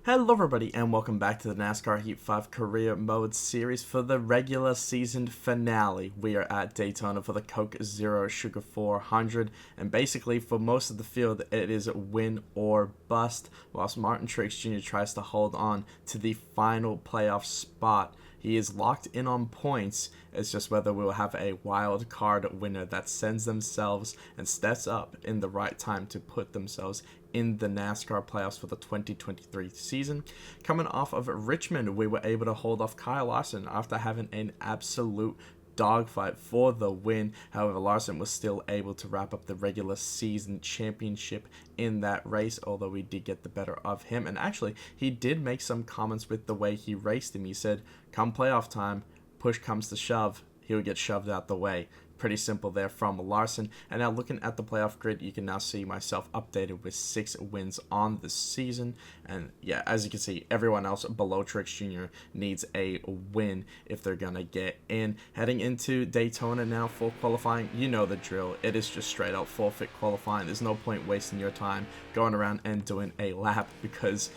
Hello everybody and welcome back to the NASCAR Heat 5 Career Mode series for the regular season finale. We are at Daytona for the Coke Zero Sugar 400, and basically for most of the field it is win or bust, whilst Martin Truex Jr. tries to hold on to the final playoff spot. He is locked in on points. It's just whether we will have a wild card winner that sends themselves and steps up in the right time to put themselves in the NASCAR playoffs for the 2023 season. Coming off of Richmond, we were able to hold off Kyle Larson after having an absolute dogfight for the win. However, Larson was still able to wrap up the regular season championship in that race, although we did get the better of him. And actually, he did make some comments with the way he raced him. He said, come playoff time, push comes to shove, he'll get shoved out the way. Pretty simple there from Larson. And now looking at the playoff grid, you can now see myself updated with 6 wins on the season. And yeah, as you can see, everyone else below Truex Jr. needs a win if they're going to get in. Heading into Daytona now for qualifying, you know the drill. It is just straight out forfeit qualifying. There's no point wasting your time going around and doing a lap because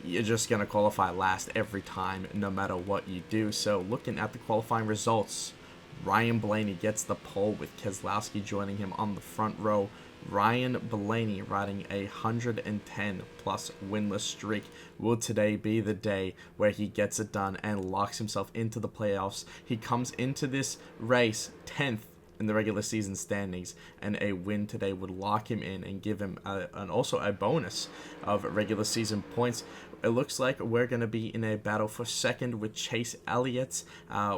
you're just going to qualify last every time no matter what you do. So looking at the qualifying results, Ryan Blaney gets the pole with Keselowski joining him on the front row. Ryan Blaney riding a 110 plus winless streak. Will today be the day where he gets it done and locks himself into the playoffs? He comes into this race 10th in the regular season standings, and a win today would lock him in and give him also a bonus of regular season points. It looks like we're going to be in a battle for second with Chase Elliott.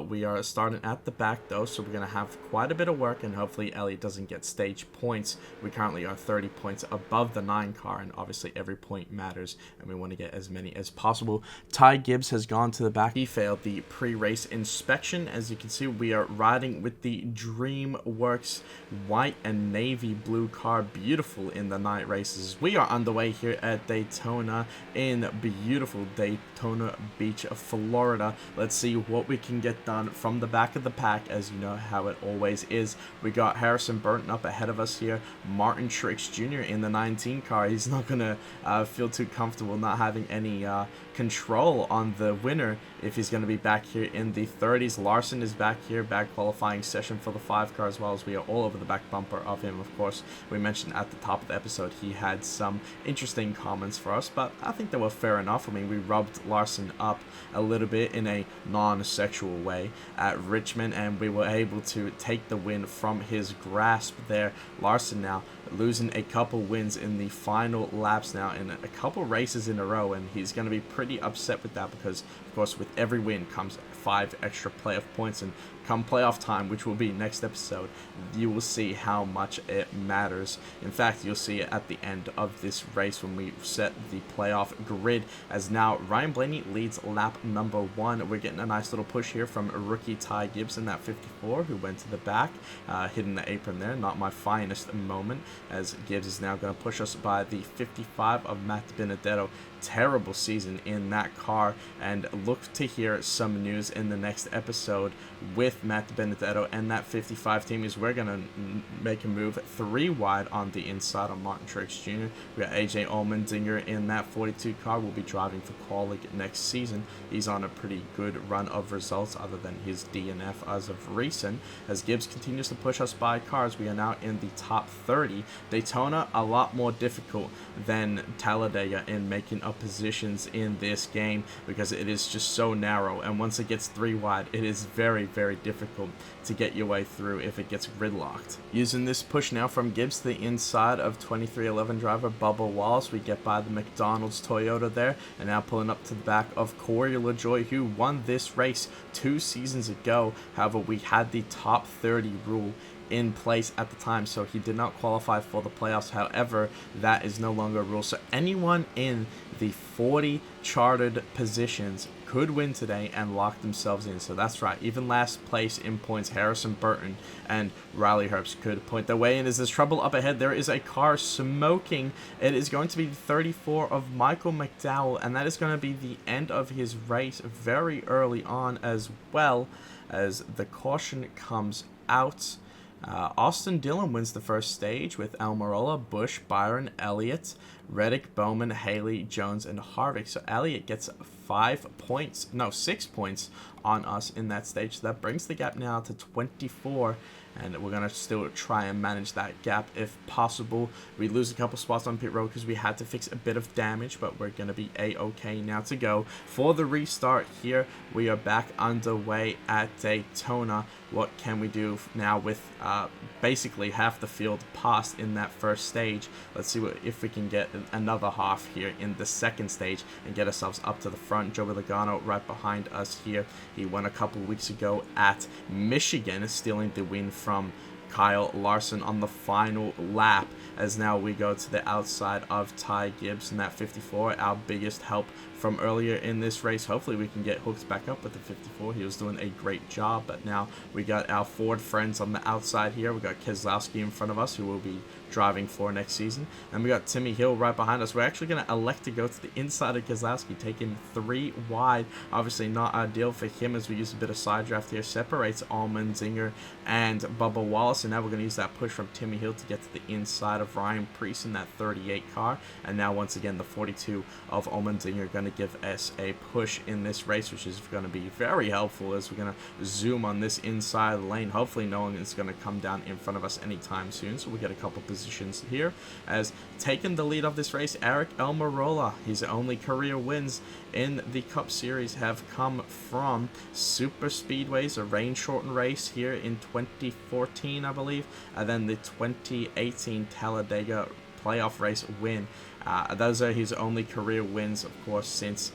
We are starting at the back though, so we're going to have quite a bit of work, and hopefully Elliott doesn't get stage points. We currently are 30 points above the 9 car, and obviously every point matters, and we want to get as many as possible. Ty Gibbs has gone to the back. He failed the pre-race inspection. As you can see, we are riding with the DreamWorks white and navy blue car. Beautiful in the night races. We are underway here at Daytona in beautiful Daytona Beach, Florida. Let's see what we can get done from the back of the pack, as you know how it always is. We got Harrison Burton up ahead of us here. Martin Truex Jr. in the 19 car. He's not gonna feel too comfortable not having any control on the winner if he's going to be back here in the 30s. Larson is back here, back qualifying session for the 5 car, as well as we are all over the back bumper of him. Of course, we mentioned at the top of the episode he had some interesting comments for us, but I think they were fair enough. I mean, we rubbed Larson up a little bit in a non-sexual way at Richmond, and we were able to take the win from his grasp there. Larson now losing a couple wins in the final laps now in a couple races in a row, and he's going to be pretty upset with that because, of course, with every win comes 5 extra playoff points, and come playoff time, which will be next episode, you will see how much it matters. In fact, you'll see it at the end of this race when we set the playoff grid, as now Ryan Blaney leads lap number 1. We're getting a nice little push here from rookie Ty Gibbs in that 54, who went to the back, hitting the apron there. Not my finest moment, as Gibbs is now going to push us by the 55 of Matt Benedetto. Terrible season in that car, and look to hear some news in the next episode with Matt Benedetto and that 55 team, is we're going to make a move 3 wide on the inside on Martin Truex Jr. We got AJ Allmendinger in that 42 car. Will be driving for Qualig next season. He's on a pretty good run of results other than his DNF as of recent. As Gibbs continues to push us by cars, we are now in the top 30. Daytona, a lot more difficult than Talladega in making up positions in this game because it is just so narrow, and once it gets 3 wide, it is very, very difficult to get your way through if it gets gridlocked. Using this push now from Gibbs to the inside of 2311 driver Bubba Wallace, we get by the McDonald's Toyota there, and now pulling up to the back of Corey LaJoie, who won this race 2 seasons ago. However, we had the top 30 rule in place at the time, so he did not qualify for the playoffs. However, that is no longer a rule, so anyone in the 40 chartered positions could win today and lock themselves in. So that's right, even last place in points, Harrison Burton and Riley Herbst could point their way in. As there's trouble up ahead, there is a car smoking. It is going to be the 34 of Michael McDowell, and that is going to be the end of his race very early on, as well as the caution comes out. Austin Dillon wins the first stage with Almirola, Bush, Byron, Elliott, Reddick, Bowman, Haley, Jones, and Harvick. So Elliott gets 6 points on us in that stage. So that brings the gap now to 24. And we're going to still try and manage that gap if possible. We lose a couple spots on pit road because we had to fix a bit of damage, but we're going to be A-okay now to go. For the restart here, we are back underway at Daytona. What can we do now with basically half the field passed in that first stage? Let's see if we can get another half here in the second stage and get ourselves up to the front. Joey Logano right behind us here. He won a couple weeks ago at Michigan, stealing the win from Kyle Larson on the final lap, as now we go to the outside of Ty Gibbs in that 54, our biggest help from earlier in this race. Hopefully we can get hooked back up with the 54. He was doing a great job, but now we got our Ford friends on the outside here. We got Keselowski in front of us, who will be driving for next season, and we got Timmy Hill right behind us. We're actually going to elect to go to the inside of Keselowski, take him 3 wide. Obviously not ideal for him, as we use a bit of side draft here. Separates Allmendinger and Bubba Wallace, and now we're going to use that push from Timmy Hill to get to the inside of Ryan Preece in that 38 car. And now once again the 42 of Allmendinger going to give us a push in this race, which is going to be very helpful as we're going to zoom on this inside lane. Hopefully no one is going to come down in front of us anytime soon, so we get a couple positions here. As taking the lead of this race, Aric Almirola, his only career wins in the Cup Series have come from super speedways, a rain shortened race here in 2014 I believe, and then the 2018 Talladega playoff race win. Those are his only career wins, of course, since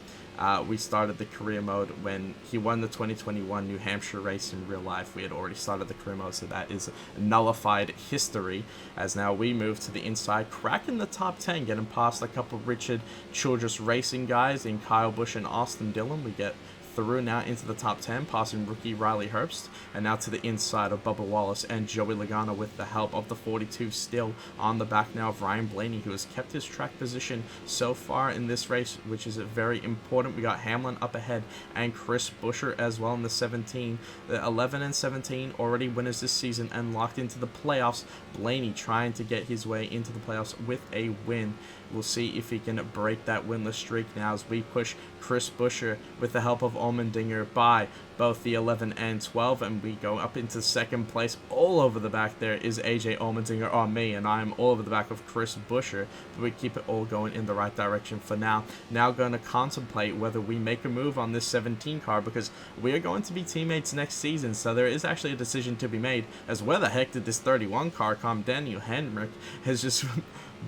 we started the career mode. When he won the 2021 New Hampshire race in real life, we had already started the career mode, so that is nullified history, as now we move to the inside, cracking the top 10, getting past a couple Richard Childress Racing guys in Kyle Busch and Austin Dillon. We get through now into the top 10, passing rookie Riley Herbst, and now to the inside of Bubba Wallace and Joey Logano with the help of the 42, still on the back now of Ryan Blaney, who has kept his track position so far in this race, which is very important. We got Hamlin up ahead and Chris Buescher as well in the 17. The 11 and 17 already winners this season and locked into the playoffs. Blaney trying to get his way into the playoffs with a win. We'll see if he can break that winless streak now as we push Chris Buescher with the help of Allmendinger by both the 11 and 12, and we go up into second place. All over the back there is AJ Allmendinger on me, and I'm all over the back of Chris Buescher, but we keep it all going in the right direction for now. Now going to contemplate whether we make a move on this 17 car, because we are going to be teammates next season, so there is actually a decision to be made, as where the heck did this 31 car come? Daniel Hemric has just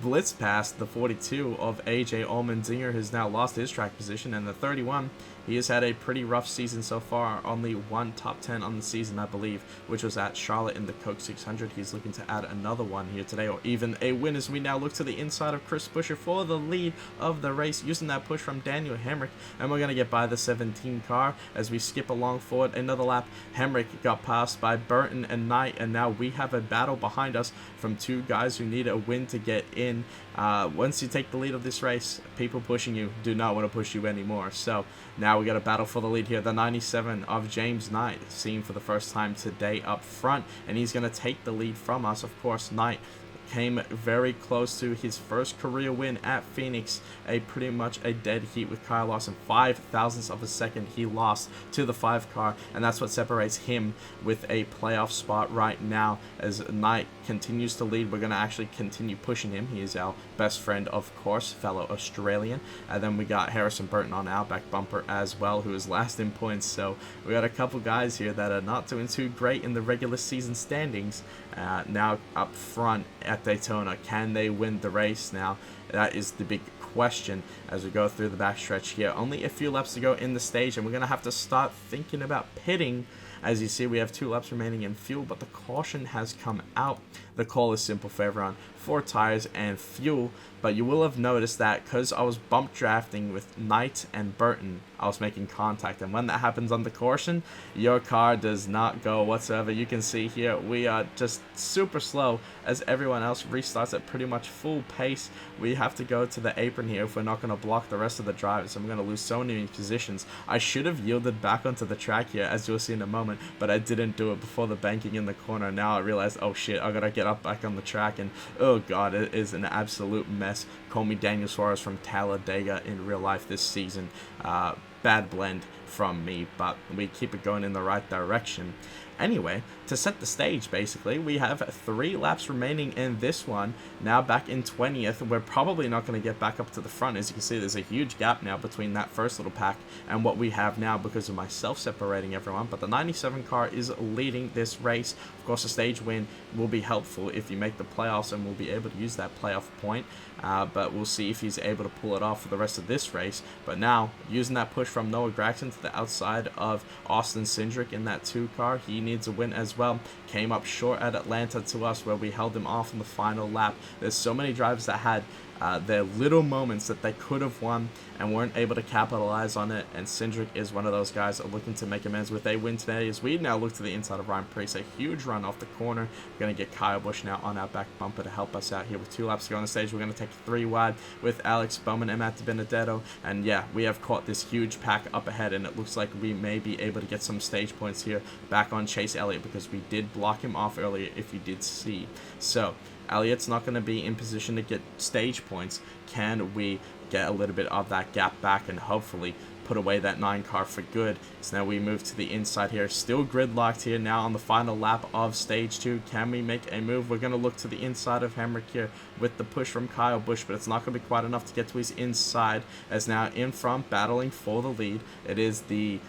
blitz past the 42 of AJ Allmendinger, who's now lost his track position, and the 31, he has had a pretty rough season so far. Only one top 10 on the season, I believe, which was at Charlotte in the Coke 600. He's looking to add another one here today, or even a win, as we now look to the inside of Chris Buescher for the lead of the race, using that push from Daniel Hemric, and we're going to get by the 17 car as we skip along forward another lap. Hemric got passed by Burton and Knight, and now we have a battle behind us from two guys who need a win to get in. Once you take the lead of this race, people pushing you do not want to push you anymore. So now we got a battle for the lead here. The 97 of James Knight, seen for the first time today up front, and he's going to take the lead from us. Of course, Knight came very close to his first career win at Phoenix, pretty much a dead heat with Kyle Larson. 5 thousandths of a second he lost to the 5 car, and that's what separates him with a playoff spot right now. As Knight continues to lead, we're going to actually continue pushing him. He is our best friend, of course, fellow Australian. And then we got Harrison Burton on our back bumper as well, who is last in points. So we got a couple guys here that are not doing too great in the regular season standings. Now up front at Daytona, can they win the race now? That is the big question as we go through the backstretch here. Only a few laps to go in the stage, and we're going to have to start thinking about pitting. As you see, we have 2 laps remaining in fuel, but the caution has come out. The call is simple for everyone: 4 tires and fuel. But you will have noticed that because I was bump drafting with Knight and Burton, I was making contact. And when that happens on the caution, your car does not go whatsoever. You can see here, we are just super slow as everyone else restarts at pretty much full pace. We have to go to the apron here if we're not going to block the rest of the drivers. I'm going to lose so many positions. I should have yielded back onto the track here, as you'll see in a moment. moment, but I didn't do it before the banking in the corner. Now I realized, oh shit, I gotta get up back on the track, and oh god, it is an absolute mess. Call me Daniel Suarez from Talladega in real life this season. Bad blend from me, but we keep it going in the right direction. Anyway, to set the stage, basically, we have 3 laps remaining in this one. Now back in 20th, we're probably not going to get back up to the front. As you can see, there's a huge gap now between that first little pack and what we have now because of myself separating everyone. But the 97 car is leading this race. Of course, a stage win will be helpful if you make the playoffs, and we'll be able to use that playoff point. But we'll see if he's able to pull it off for the rest of this race. But now, using that push from Noah Gragson to the outside of Austin Cindric in that 2 car, he needs a win as well. Came up short at Atlanta to us, where we held him off in the final lap. There's so many drivers that had their little moments that they could have won and weren't able to capitalize on it, and Cindric is one of those guys that are looking to make amends with a win today, as we now look to the inside of Ryan Preece. A huge run off the corner. We're going to get Kyle Busch now on our back bumper to help us out here with 2 laps to go on the stage. We're going to take 3 wide with Alex Bowman and Matt DiBenedetto, and yeah, we have caught this huge pack up ahead, and it looks like we may be able to get some stage points here back on Chase Elliott, because we did block him off earlier, if you did see. So Elliott's not going to be in position to get stage points. Can we get a little bit of that gap back and hopefully put away that 9 car for good? So now we move to the inside here. Still gridlocked here now on the final lap of stage 2. Can we make a move? We're going to look to the inside of Hemrick here with the push from Kyle Busch, but it's not going to be quite enough to get to his inside, as now in front, battling for the lead, it is the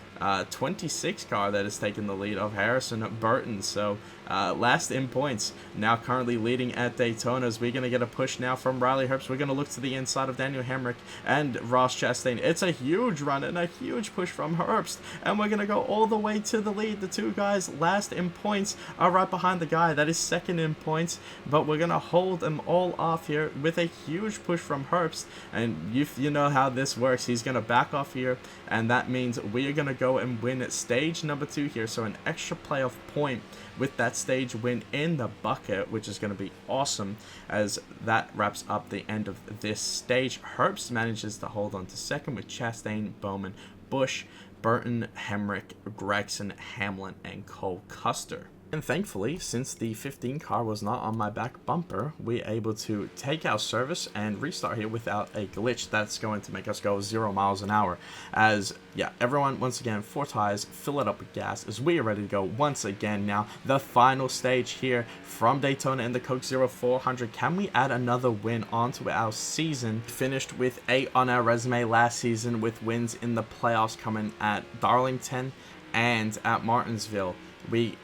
26 car that has taken the lead of Harrison Burton. So last in points, now currently leading at Daytona. As we're going to get a push now from Riley Herbst. We're going to look to the inside of Daniel Hemrick and Ross Chastain. It's a huge run and a huge push from Herbst, and we're going to go all the way to the lead. The 2 guys last in points are right behind the guy that is second in points, but we're going to hold them all off here with a huge push from Herbst, and you know how this works. He's going to back off here, and that means we are going to go and win at stage number 2 here, so an extra playoff point with that stage win in the bucket, which is going to be awesome, as that wraps up the end of this stage. Herbst manages to hold on to second with Chastain, Bowman, Busch, Burton, Hemrick, Gragson, Hamlin, and Cole Custer. And thankfully, since the 15 car was not on my back bumper, we're able to take our service and restart here without a glitch that's going to make us go 0 miles an hour. As, yeah, everyone, once again, 4 tires, fill it up with gas, as we are ready to go once again now. The final stage here from Daytona in the Coke 0400. Can we add another win onto our season? Finished with 8 on our resume last season, with wins in the playoffs coming at Darlington and at Martinsville. We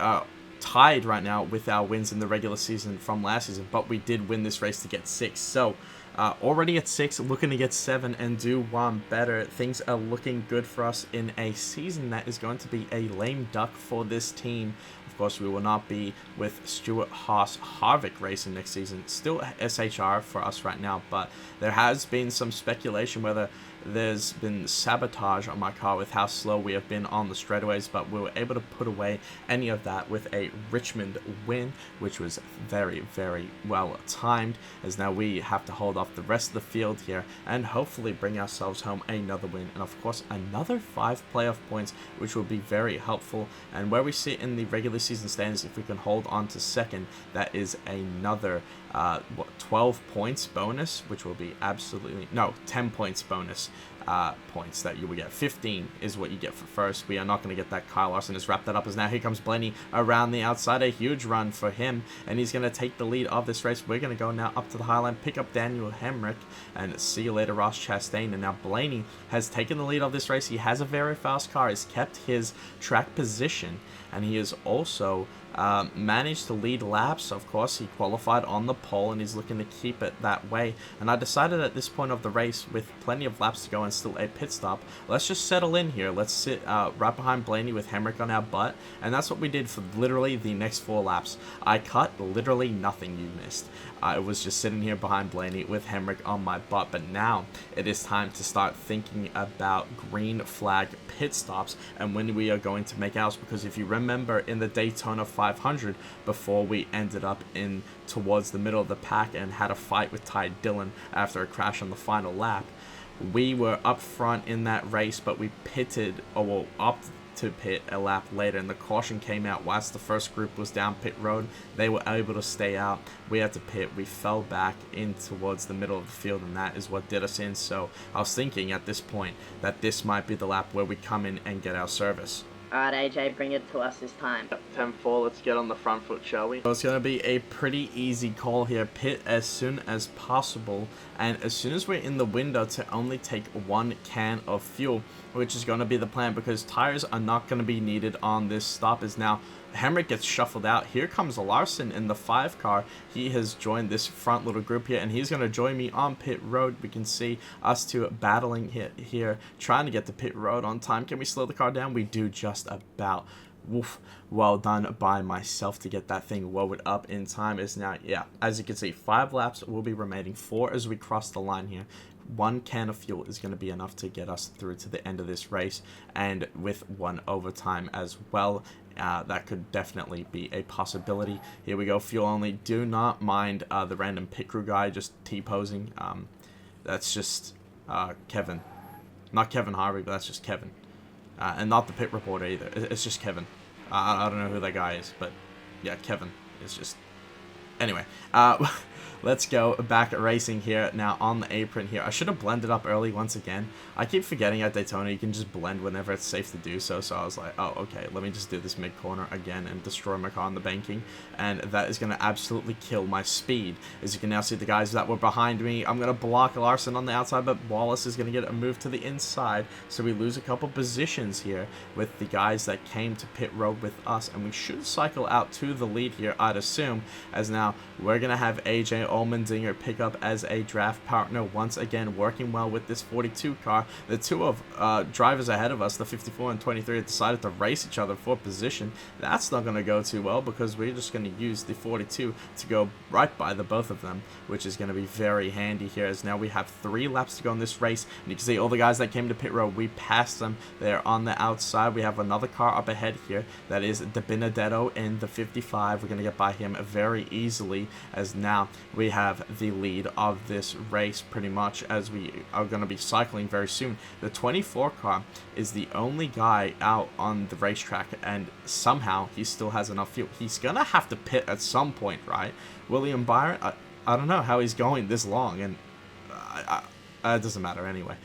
tied right now with our wins in the regular season from last season, but we did win this race to get 6. So already at 6, looking to get 7 and do 1 better. Things are looking good for us in a season that is going to be a lame duck for this team. Of course, we will not be with Stewart Haas Harvick racing next season. Still SHR for us right now, but there has been some speculation whether there's been sabotage on my car with how slow we have been on the straightaways, but we were able to put away any of that with a Richmond win, which was very, very well timed, as now we have to hold off the rest of the field here and hopefully bring ourselves home another win, and of course another 5 playoff points, which will be very helpful. And where we sit in the regular season standings, if we can hold on to second, that is another 12 points bonus, which will be absolutely, no, 10 points bonus points that you will get. 15 is what you get for first. We are not going to get that. Kyle Larson has wrapped that up, as now here comes Blaney around the outside. A huge run for him, and he's going to take the lead of this race. We're going to go now up to the highline, pick up Daniel Hemrick, and see you later, Ross Chastain. And now Blaney has taken the lead of this race. He has a very fast car. He's kept his track position, and he is also managed to lead laps. Of course, he qualified on the pole, and he's looking to keep it that way. And I decided at this point of the race, with plenty of laps to go and still a pit stop, let's just settle in here. Let's sit right behind Blaney with Hemrick on our butt, and that's what we did for literally the next 4 laps. I cut literally nothing you missed. I was just sitting here behind Blaney with Hemrick on my butt, but now it is time to start thinking about green flag pit stops and when we are going to make ours, because if you remember in the Daytona 500, before we ended up in towards the middle of the pack and had a fight with Ty Dillon after a crash on the final lap, we were up front in that race, but we pitted, or well, up to pit a lap later, and the caution came out whilst the first group was down pit road. They were able to stay out. We had to pit. We fell back in towards the middle of the field, and that is what did us in. So I was thinking at this point that this might be the lap where we come in and get our service. Alright, AJ, bring it to us this time. 10-4, let's get on the front foot, shall we? So it's going to be a pretty easy call here. Pit as soon as possible, and as soon as we're in the window to only take 1 can of fuel, which is going to be the plan because tires are not going to be needed on this stop. As now Hemrick gets shuffled out. Here comes Larson in the 5 car. He has joined this front little group here, and he's going to join me on pit road. We can see us two battling here, trying to get to pit road on time. Can we slow the car down? We do just about. Woof. Well done by myself to get that thing lowered up in time. Is now, yeah, as you can see, 5 laps will be remaining. 4 as we cross the line here. 1 can of fuel is going to be enough to get us through to the end of this race, and with 1 overtime as well. That could definitely be a possibility. Here we go, fuel only. Do not mind the random pit crew guy just T-posing. That's just Kevin. Not Kevin Harvey, but that's just Kevin. And not the pit reporter either. It's just Kevin. I don't know who that guy is, but yeah, Kevin is just... Anyway, let's go back at racing here now on the apron here. I should have blended up early once again. I keep forgetting at Daytona you can just blend whenever it's safe to do so. So I was like, oh, okay, let me just do this mid-corner again and destroy my car on the banking. And that is going to absolutely kill my speed. As you can now see the guys that were behind me. I'm going to block Larson on the outside, but Wallace is going to get a move to the inside. So we lose a couple positions here with the guys that came to pit road with us. And we should cycle out to the lead here, I'd assume, as now we're going to have AJ Allmendinger pick up as a draft partner once again, working well with this 42 car. The two of drivers ahead of us, the 54 and 23, have decided to race each other for position. That's not going to go too well because we're just going to use the 42 to go right by the both of them, which is going to be very handy here, as now we have 3 laps to go in this race. And you can see all the guys that came to pit road, we passed them. They're on the outside. We have another car up ahead here. That is De Benedetto in the 55. We're going to get by him very easily, as now we have the lead of this race pretty much, as we are going to be cycling very soon. The 24 car is the only guy out on the racetrack, and somehow he still has enough fuel. He's going to have to pit at some point, right? William Byron, I don't know how he's going this long, and it doesn't matter anyway.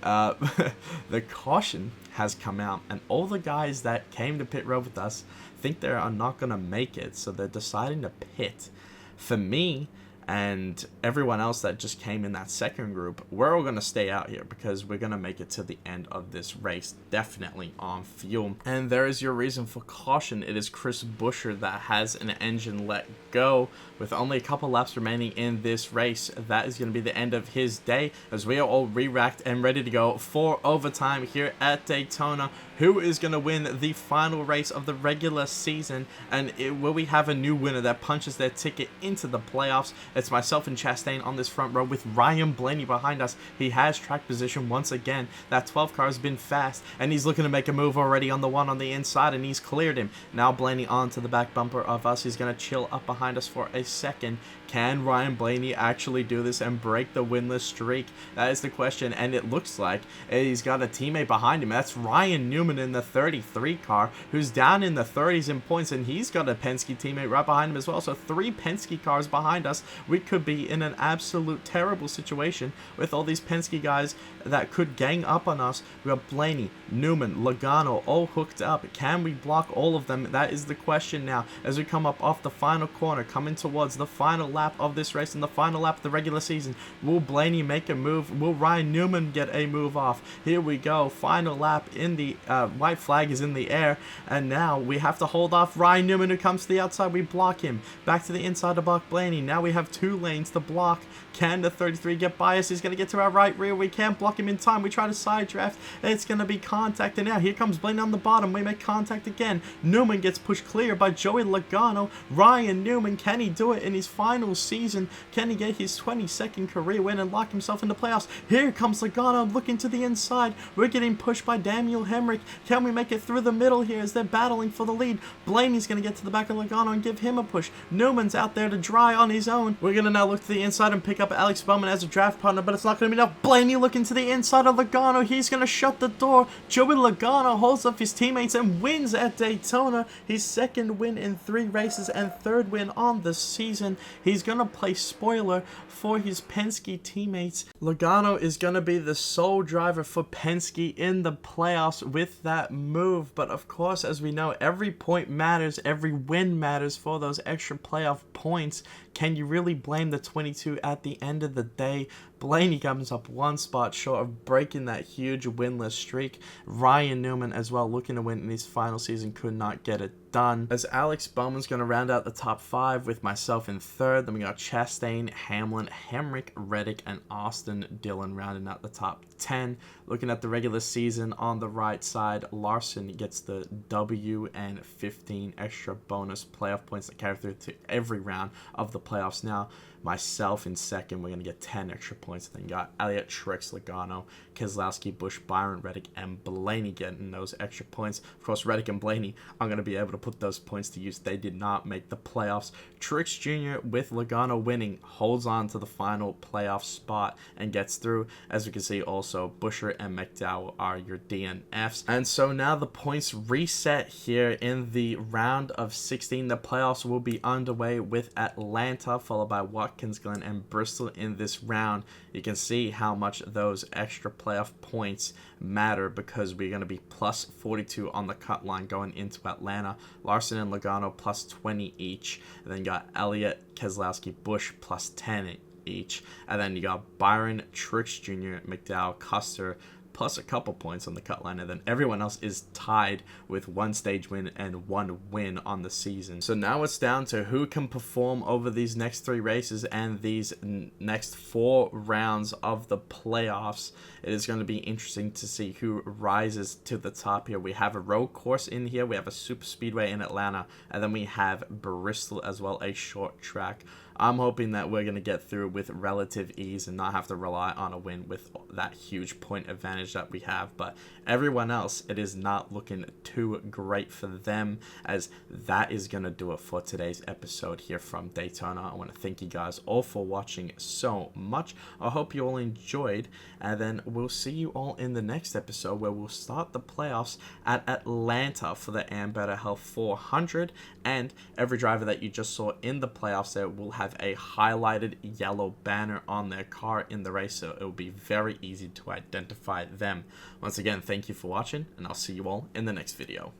The caution has come out, and all the guys that came to pit road with us think they are not going to make it, so they're deciding to pit. For me and everyone else that just came in that second group, we're all going to stay out here because we're going to make it to the end of this race, definitely on fuel. And there is your reason for caution. It is Chris Buescher that has an engine let go with only a couple laps remaining in this race. That is going to be the end of his day, as we are all re-racked and ready to go for overtime here at Daytona. Who is going to win the final race of the regular season, and will we have a new winner that punches their ticket into the playoffs? It's myself and Chastain on this front row with Ryan Blaney behind us. He has track position once again. That 12 car has been fast, and he's looking to make a move already on the one on the inside, and he's cleared him. Now Blaney onto the back bumper of us. He's going to chill up behind us for a second. Can Ryan Blaney actually do this and break the winless streak? That is the question, and it looks like he's got a teammate behind him. That's Ryan Newman in the 33 car, who's down in the 30s in points, and he's got a Penske teammate right behind him as well. So 3 Penske cars behind us. We could be in an absolute terrible situation with all these Penske guys that could gang up on us. We got Blaney, Newman, Logano all hooked up. Can we block all of them? That is the question now, as we come up off the final corner, coming towards the final lap of this race and the final lap of the regular season. Will Blaney make a move? Will Ryan Newman get a move off? Here we go, final lap in the white flag is in the air, and now we have to hold off Ryan Newman, who comes to the outside. We block him back to the inside to block Blaney. Now we have 2 lanes to block. Can the 33 get by us? He's going to get to our right rear. We can't block him in time. We try to side draft. It's going to be contact, and now here comes Blaney on the bottom. We make contact again. Newman gets pushed clear by Joey Logano. Ryan Newman, can he do it in his final season? Can he get his 22nd career win and lock himself into playoffs? Here comes Logano looking to the inside. We're getting pushed by Daniel Hemrick. Can we make it through the middle here as they're battling for the lead? Blaney's going to get to the back of Logano and give him a push. Newman's out there to dry on his own. We're going to now look to the inside and pick up Alex Bowman as a draft partner, but it's not going to be enough. Blaney looking to the inside of Logano. He's going to shut the door. Joey Logano holds up his teammates and wins at Daytona. His second win in 3 races and third win on the season. He's going to play spoiler for his Penske teammates. Logano is going to be the sole driver for Penske in the playoffs with that move. But of course, as we know, every point matters. Every win matters for those extra playoff points. Can you really blame the 22 at the end of the day? Blaney comes up 1 spot short of breaking that huge winless streak. Ryan Newman as well, looking to win in his final season, could not get it done. As Alex Bowman's going to round out the top 5 with myself in 3rd. Then we got Chastain, Hamlin, Hemrick, Reddick, and Austin Dillon rounding out the top 10. Looking at the regular season on the right side, Larson gets the W and 15 extra bonus playoff points that carry through to every round of the playoffs. Now, myself in 2nd, we're going to get 10 extra points. Then you got Elliott, Truex, Logano, Keselowski, Busch, Byron, Reddick, and Blaney getting those extra points. Of course, Reddick and Blaney are going to be able to put those points to use. They did not make the playoffs. Truex Jr. with Logano winning holds on to the final playoff spot and gets through. As we can see, also Buescher and McDowell are your DNFs. And so now the points reset here in the round of 16. The playoffs will be underway with Atlanta, followed by Watkins Glen and Bristol in this round. You can see how much those extra playoff points matter because we're going to be plus 42 on the cut line going into Atlanta. Larson and Logano plus 20 each. And then you got Elliott, Keselowski, Busch plus 10 each. And then you got Byron, Truex Jr., McDowell, Custer plus a couple points on the cut line, and then everyone else is tied with 1 stage win and 1 win on the season. So now it's down to who can perform over these next 3 races and these next 4 rounds of the playoffs. It is going to be interesting to see who rises to the top here. We have a road course in here, we have a super speedway in Atlanta, and then we have Bristol as well, a short track. I'm hoping that we're going to get through with relative ease and not have to rely on a win with that huge point advantage that we have. But everyone else, it is not looking too great for them, as that is going to do it for today's episode here from Daytona. I want to thank you guys all for watching so much. I hope you all enjoyed, and then we'll see you all in the next episode where we'll start the playoffs at Atlanta for the Ambetter Health 400, and every driver that you just saw in the playoffs there will have a highlighted yellow banner on their car in the race, so it will be very easy to identify them. Once again, thank you for watching, and I'll see you all in the next video.